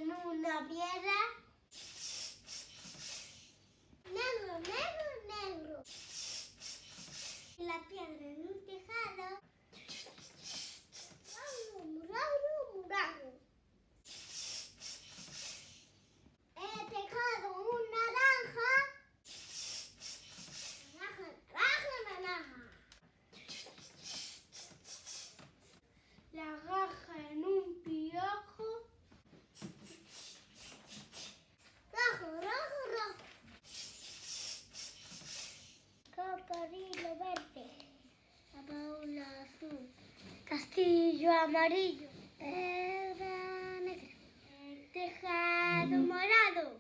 en una piedra. Negro, negro, negro. Y la piedra en un tejado. Murado, murado. El tejado un naranja. Naranja, naranja, naranja. La raja en un piojo. Rojo, rojo, rojo. Cocodrilo verde. La Paula azul. Castillo amarillo. Era negra. El tejado morado.